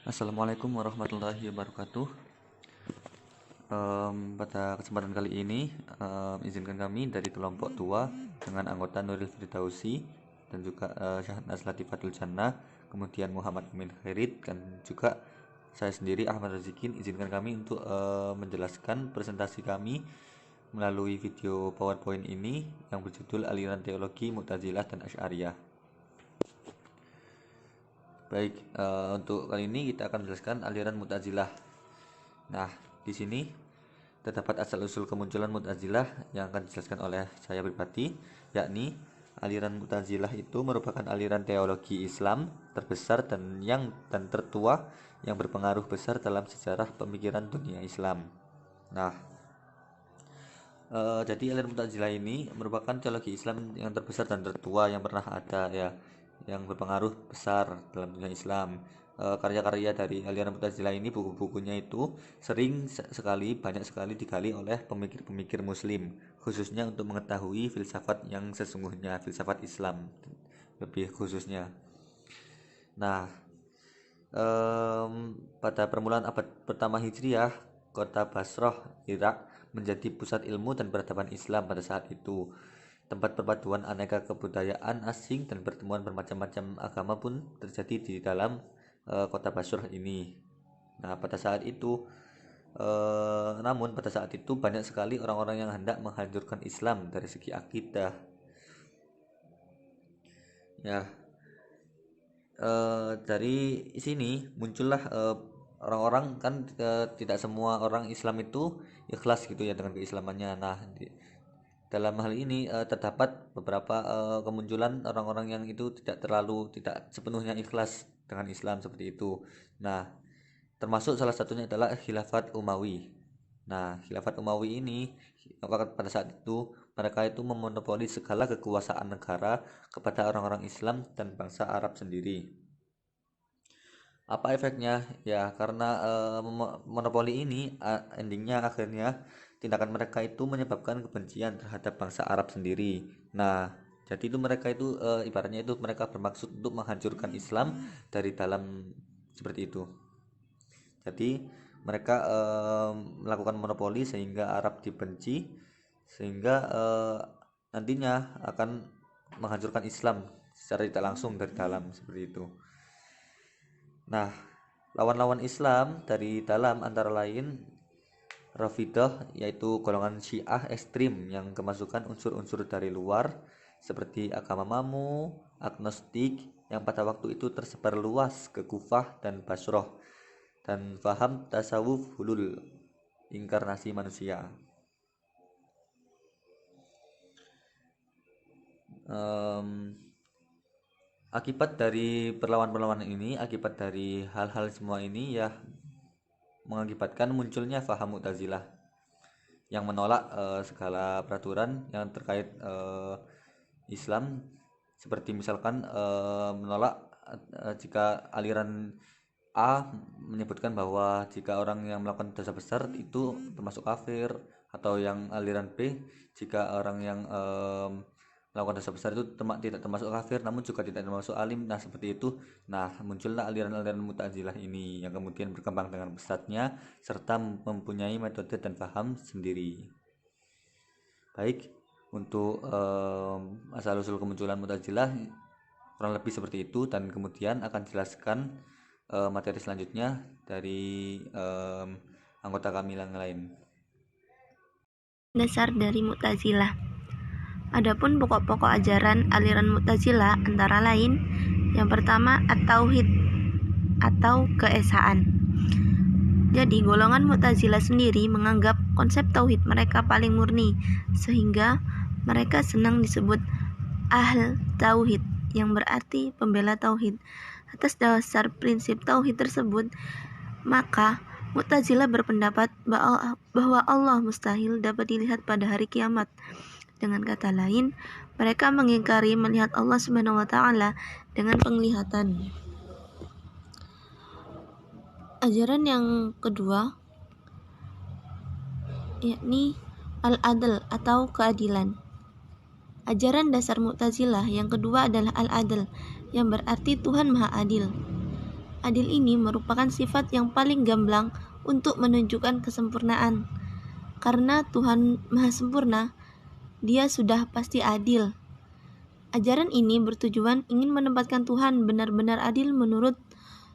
Assalamualaikum warahmatullahi wabarakatuh. Pada kesempatan kali ini, izinkan kami dari kelompok tua dengan anggota Nuril Firdausi dan juga Syahnaz Latifatul Jannah, kemudian Muhammad Amin Khairid, dan juga saya sendiri Ahmad Razikin, izinkan kami untuk menjelaskan presentasi kami melalui video PowerPoint ini yang berjudul Aliran Teologi Mu'tazilah dan Asy'ariyah. Baik, untuk kali ini kita akan menjelaskan aliran Mu'tazilah. Nah, di sini terdapat asal-usul kemunculan Mu'tazilah yang akan dijelaskan oleh saya pribadi, yakni aliran Mu'tazilah itu merupakan aliran teologi Islam terbesar dan tertua yang berpengaruh besar dalam sejarah pemikiran dunia Islam. Nah, jadi aliran Mu'tazilah ini merupakan teologi Islam yang terbesar dan tertua yang pernah ada, ya, yang berpengaruh besar dalam dunia Islam. Karya-karya dari aliran Mu'tazilah ini, buku-bukunya itu banyak sekali digali oleh pemikir-pemikir Muslim, khususnya untuk mengetahui filsafat yang sesungguhnya, filsafat Islam lebih khususnya. Nah, pada permulaan abad pertama Hijriah, kota Basrah, Irak menjadi pusat ilmu dan peradaban Islam pada saat itu. Tempat perpaduan aneka kebudayaan asing dan pertemuan bermacam-macam agama pun terjadi di dalam kota Basrah ini. Nah, pada saat itu banyak sekali orang-orang yang hendak menghancurkan Islam dari segi akidah. Ya, dari sini muncullah orang-orang kan, tidak semua orang Islam itu ikhlas gitu ya dengan keislamannya. Nah, dalam hal ini terdapat beberapa kemunculan orang-orang yang itu tidak sepenuhnya ikhlas dengan Islam seperti itu. Nah, termasuk salah satunya adalah Khilafat Umawi. Nah, Khilafat Umawi ini pada saat itu mereka itu memonopoli segala kekuasaan negara kepada orang-orang Islam dan bangsa Arab sendiri. Apa efeknya? Ya, karena monopoli ini endingnya akhirnya tindakan mereka itu menyebabkan kebencian terhadap bangsa Arab sendiri. Nah, jadi itu mereka itu ibaratnya itu mereka bermaksud untuk menghancurkan Islam dari dalam, seperti itu. Jadi mereka melakukan monopoli sehingga Arab dibenci, sehingga nantinya akan menghancurkan Islam secara tidak langsung dari dalam, seperti itu. Nah, lawan-lawan Islam dari dalam antara lain Rafidah, yaitu golongan Syiah ekstrim yang kemasukan unsur-unsur dari luar seperti agama Mamu, agnostik yang pada waktu itu tersebar luas ke Kufah dan Basrah, dan faham tasawuf hulul, inkarnasi manusia. Akibat dari perlawanan-perlawanan ini, akibat dari hal-hal semua ini ya mengakibatkan munculnya faham Mu'tazilah yang menolak segala peraturan yang terkait Islam, seperti misalkan menolak jika aliran A menyebutkan bahwa jika orang yang melakukan dosa besar itu termasuk kafir, atau yang aliran B, jika orang yang melakukan dosa besar itu tidak termasuk kafir namun juga tidak termasuk alim. Nah, seperti itu. Nah, muncullah aliran-aliran Mu'tazilah ini yang kemudian berkembang dengan pesatnya serta mempunyai metode dan paham sendiri. Baik, untuk asal-usul kemunculan Mu'tazilah kurang lebih seperti itu, dan kemudian akan jelaskan materi selanjutnya dari anggota kami yang lain. Dasar dari Mu'tazilah. Adapun pokok-pokok ajaran aliran Mu'tazilah antara lain, yang pertama at-tauhid atau keesaan. Jadi golongan Mu'tazilah sendiri menganggap konsep tauhid mereka paling murni, sehingga mereka senang disebut ahl tauhid, yang berarti pembela tauhid. Atas dasar prinsip tauhid tersebut, maka Mu'tazilah berpendapat bahwa Allah mustahil dapat dilihat pada hari kiamat. Dengan kata lain, mereka mengingkari melihat Allah Subhanahu wa taala dengan penglihatan. Ajaran yang kedua yakni al-adl atau keadilan. Ajaran dasar Mu'tazilah yang kedua adalah al-adl, yang berarti Tuhan Maha Adil. Adil ini merupakan sifat yang paling gamblang untuk menunjukkan kesempurnaan. Karena Tuhan Maha Sempurna, Dia sudah pasti adil. Ajaran ini bertujuan ingin menempatkan Tuhan benar-benar adil menurut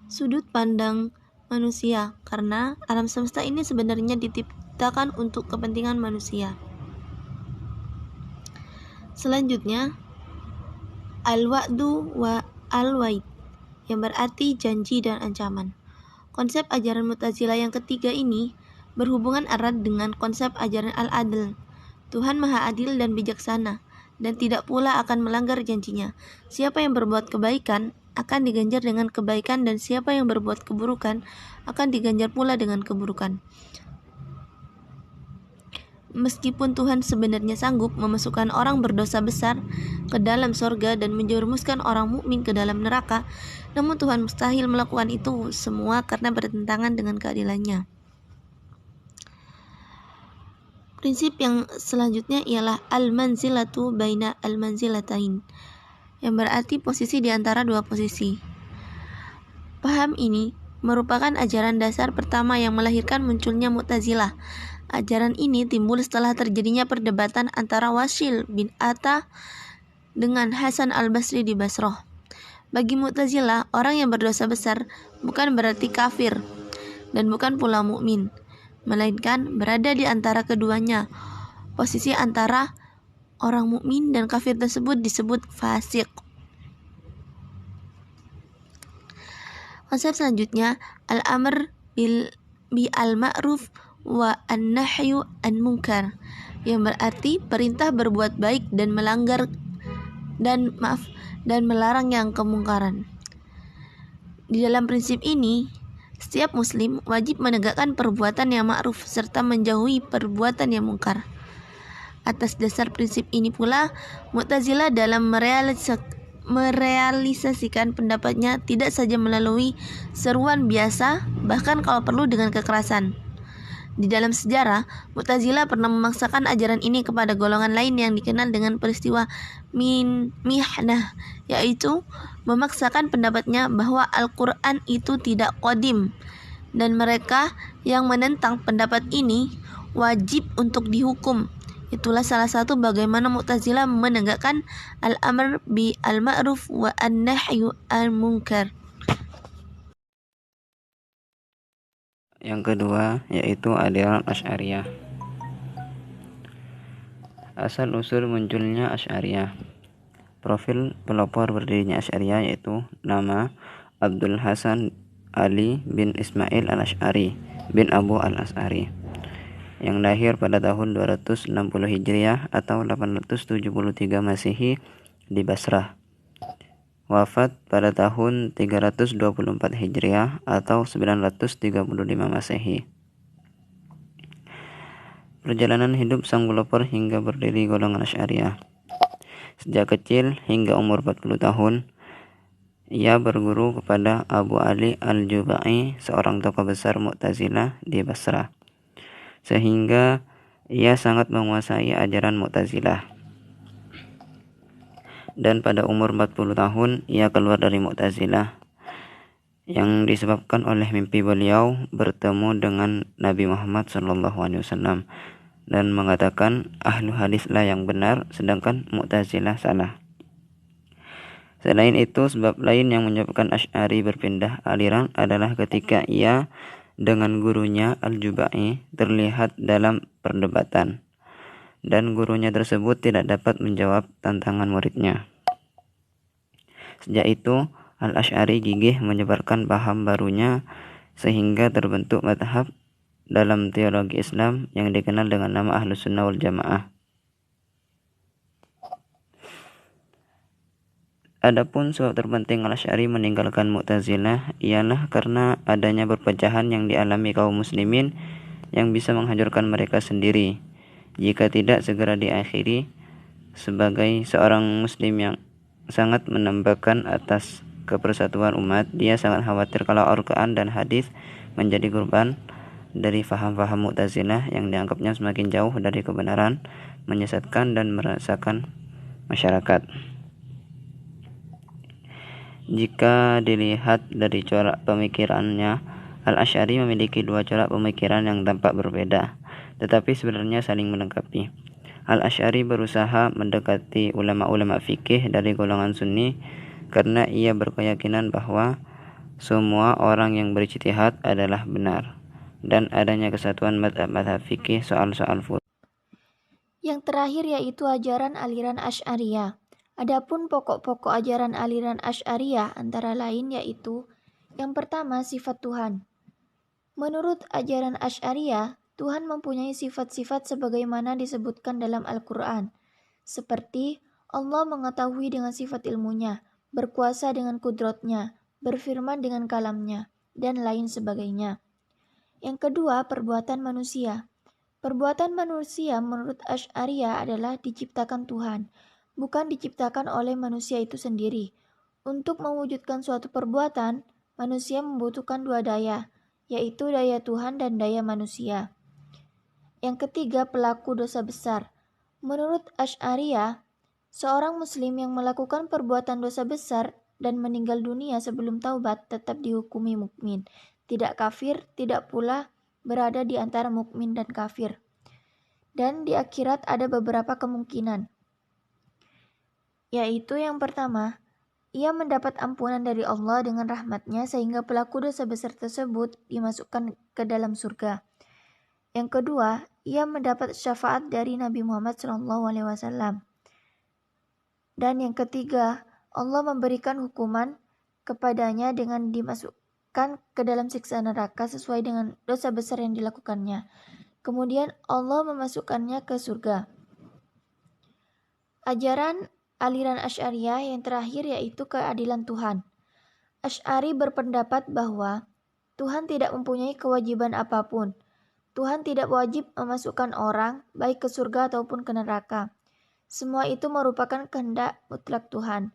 sudut pandang manusia, karena alam semesta ini sebenarnya diciptakan untuk kepentingan manusia. Selanjutnya, al-wa'du wa al-wa'id, yang berarti janji dan ancaman. Konsep ajaran Mu'tazilah yang ketiga ini berhubungan erat dengan konsep ajaran al-adl. Tuhan Maha Adil dan bijaksana, dan tidak pula akan melanggar janjinya. Siapa yang berbuat kebaikan akan diganjar dengan kebaikan, dan siapa yang berbuat keburukan akan diganjar pula dengan keburukan. Meskipun Tuhan sebenarnya sanggup memasukkan orang berdosa besar ke dalam sorga dan menjerumuskan orang mukmin ke dalam neraka, namun Tuhan mustahil melakukan itu semua karena bertentangan dengan keadilannya. Prinsip yang selanjutnya ialah al-manzilatu baina al-manzilatain, yang berarti posisi di antara dua posisi. Paham ini merupakan ajaran dasar pertama yang melahirkan munculnya Mu'tazilah. Ajaran ini timbul setelah terjadinya perdebatan antara Wasil bin Atta dengan Hasan al-Basri di Basrah. Bagi Mu'tazilah, orang yang berdosa besar bukan berarti kafir dan bukan pula mukmin, melainkan berada di antara keduanya. Posisi antara orang mukmin dan kafir tersebut disebut fasik. Konsep selanjutnya al-amr bil ma'ruf wa an-nahyu an munkar, yang berarti perintah berbuat baik dan melarang yang kemungkaran. Di dalam prinsip ini, setiap muslim wajib menegakkan perbuatan yang ma'ruf serta menjauhi perbuatan yang mungkar. Atas dasar prinsip ini pula, Mu'tazilah dalam merealisasikan pendapatnya tidak saja melalui seruan biasa, bahkan kalau perlu dengan kekerasan. Di dalam sejarah, Mu'tazilah pernah memaksakan ajaran ini kepada golongan lain yang dikenal dengan peristiwa mihnah, yaitu memaksakan pendapatnya bahwa Al-Quran itu tidak qadim, dan mereka yang menentang pendapat ini wajib untuk dihukum. Itulah salah satu bagaimana Mu'tazilah menegakkan al-amr bi al-ma'ruf wa an-nahyu al-munkar. Yang kedua yaitu aliran Asy'ariyah. Asal-usul munculnya Asy'ariyah. Profil pelopor berdirinya Asy'ariyah yaitu nama Abdul Hasan Ali bin Ismail al-Asy'ari bin Abu al-Asy'ari, yang lahir pada tahun 260 Hijriah atau 873 Masehi di Basrah. Wafat pada tahun 324 Hijriah atau 935 Masehi. Perjalanan hidup sang pelopor hingga berdiri golongan Asy'ariyah. Sejak kecil hingga umur 40 tahun, ia berguru kepada Abu Ali al-Jubai, seorang tokoh besar Mu'tazilah di Basrah, sehingga ia sangat menguasai ajaran Mu'tazilah. Dan pada umur 40 tahun ia keluar dari Mu'tazilah, yang disebabkan oleh mimpi beliau bertemu dengan Nabi Muhammad SAW dan mengatakan ahlu hadislah yang benar sedangkan Mu'tazilah salah. Selain itu, sebab lain yang menyebabkan Asy'ari berpindah aliran adalah ketika ia dengan gurunya Al-Jubai terlihat dalam perdebatan, dan gurunya tersebut tidak dapat menjawab tantangan muridnya. Sejak itu, Al-Asy'ari gigih menyebarkan paham barunya sehingga terbentuk mazhab dalam teologi Islam yang dikenal dengan nama Ahlus Sunnah wal Jamaah. Adapun sebab terpenting Al-Asy'ari meninggalkan Mu'tazilah ialah karena adanya perpecahan yang dialami kaum muslimin yang bisa menghancurkan mereka sendiri jika tidak segera diakhiri. Sebagai seorang muslim yang sangat menambahkan atas kepersatuan umat, dia sangat khawatir kalau Al-Quran dan hadis menjadi korban dari faham-faham Mu'tazilah yang dianggapnya semakin jauh dari kebenaran, menyesatkan dan meresahkan masyarakat. Jika dilihat dari corak pemikirannya, Al-Asy'ari memiliki dua corak pemikiran yang tampak berbeda, tetapi sebenarnya saling melengkapi. Al-Asy'ari berusaha mendekati ulama-ulama fikih dari golongan Sunni karena ia berkeyakinan bahwa semua orang yang berijtihad adalah benar dan adanya kesatuan mazhab-mazhab fikih soal-soal furu'. Yang terakhir yaitu ajaran aliran Asy'ariyah. Adapun pokok-pokok ajaran aliran Asy'ariyah antara lain yaitu yang pertama, sifat Tuhan. Menurut ajaran Asy'ariyah, Tuhan mempunyai sifat-sifat sebagaimana disebutkan dalam Al-Quran, seperti Allah mengetahui dengan sifat ilmunya, berkuasa dengan kudratnya, berfirman dengan kalamnya, dan lain sebagainya. Yang kedua, perbuatan manusia. Perbuatan manusia menurut Asy'ariyah adalah diciptakan Tuhan, bukan diciptakan oleh manusia itu sendiri. Untuk mewujudkan suatu perbuatan, manusia membutuhkan dua daya, yaitu daya Tuhan dan daya manusia. Yang ketiga, pelaku dosa besar. Menurut Asy'ariyah, seorang muslim yang melakukan perbuatan dosa besar dan meninggal dunia sebelum taubat tetap dihukumi mukmin, tidak kafir, tidak pula berada di antara mukmin dan kafir. Dan di akhirat ada beberapa kemungkinan, yaitu yang pertama, ia mendapat ampunan dari Allah dengan rahmatnya sehingga pelaku dosa besar tersebut dimasukkan ke dalam surga. Yang kedua, ia mendapat syafaat dari Nabi Muhammad SAW. Dan yang ketiga, Allah memberikan hukuman kepadanya dengan dimasukkan ke dalam siksa neraka sesuai dengan dosa besar yang dilakukannya. Kemudian Allah memasukkannya ke surga. Ajaran aliran Asy'ariyah yang terakhir yaitu keadilan Tuhan. Asy'ari berpendapat bahwa Tuhan tidak mempunyai kewajiban apapun. Tuhan tidak wajib memasukkan orang baik ke surga ataupun ke neraka. Semua itu merupakan kehendak mutlak Tuhan.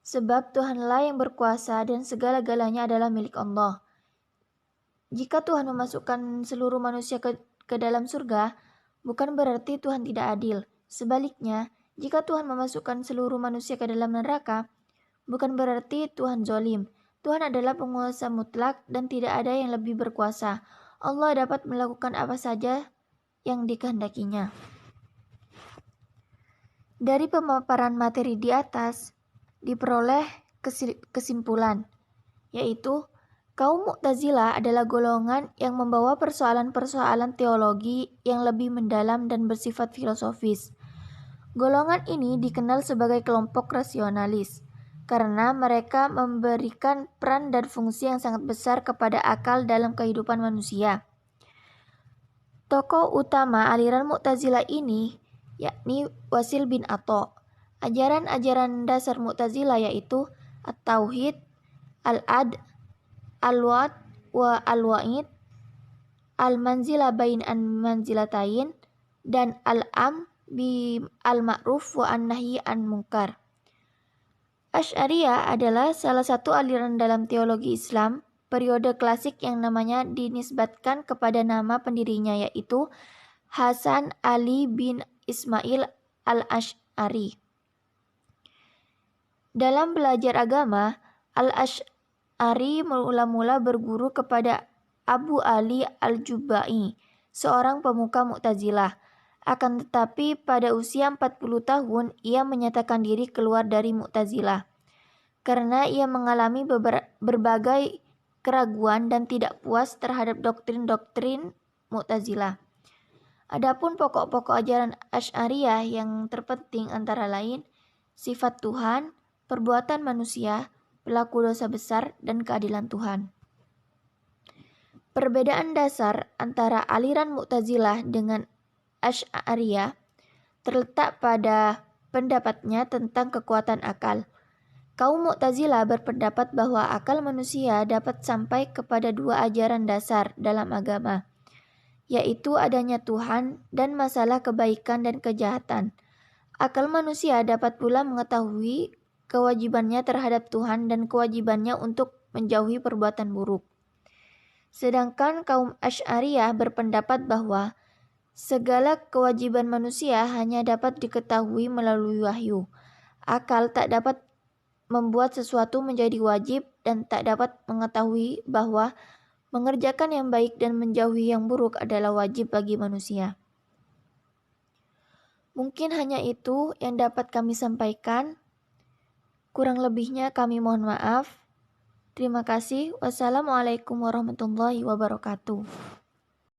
Sebab Tuhanlah yang berkuasa dan segala-galanya adalah milik Allah. Jika Tuhan memasukkan seluruh manusia ke dalam surga, bukan berarti Tuhan tidak adil. Sebaliknya, jika Tuhan memasukkan seluruh manusia ke dalam neraka, bukan berarti Tuhan zalim. Tuhan adalah penguasa mutlak dan tidak ada yang lebih berkuasa. Allah dapat melakukan apa saja yang dikehendakinya. Dari pemaparan materi di atas, diperoleh kesimpulan, yaitu kaum Mu'tazilah adalah golongan yang membawa persoalan-persoalan teologi yang lebih mendalam dan bersifat filosofis. Golongan ini dikenal sebagai kelompok rasionalis, karena mereka memberikan peran dan fungsi yang sangat besar kepada akal dalam kehidupan manusia. Tokoh utama aliran Mu'tazilah ini yakni Wasil bin Atha. Ajaran-ajaran dasar Mu'tazilah yaitu At-Tauhid, Al-Ad, Al-Wa'd wa Al-Wa'id, Al-Manzilah bain an-manzilatain, dan Al-Am bi Al-Ma'ruf wa An-Nahyi an Munkar. Asy'ariyah adalah salah satu aliran dalam teologi Islam periode klasik yang namanya dinisbatkan kepada nama pendirinya yaitu Hasan Ali bin Ismail al-Asy'ari. Dalam belajar agama, Al-Asy'ari mula-mula berguru kepada Abu Ali al-Jubai, seorang pemuka Mu'tazilah. Akan tetapi pada usia 40 tahun ia menyatakan diri keluar dari Mu'tazilah karena ia mengalami berbagai keraguan dan tidak puas terhadap doktrin-doktrin Mu'tazilah. Adapun pokok-pokok ajaran Asy'ariyah yang terpenting antara lain sifat Tuhan, perbuatan manusia, pelaku dosa besar, dan keadilan Tuhan. Perbedaan dasar antara aliran Mu'tazilah dengan Asy'ariyah terletak pada pendapatnya tentang kekuatan akal. Kaum Mu'tazilah berpendapat bahwa akal manusia dapat sampai kepada dua ajaran dasar dalam agama, yaitu adanya Tuhan dan masalah kebaikan dan kejahatan. Akal manusia dapat pula mengetahui kewajibannya terhadap Tuhan dan kewajibannya untuk menjauhi perbuatan buruk. Sedangkan kaum Asy'ariyah berpendapat bahwa segala kewajiban manusia hanya dapat diketahui melalui wahyu. Akal tak dapat membuat sesuatu menjadi wajib dan tak dapat mengetahui bahwa mengerjakan yang baik dan menjauhi yang buruk adalah wajib bagi manusia. Mungkin hanya itu yang dapat kami sampaikan. Kurang lebihnya kami mohon maaf. Terima kasih. Wassalamualaikum warahmatullahi wabarakatuh.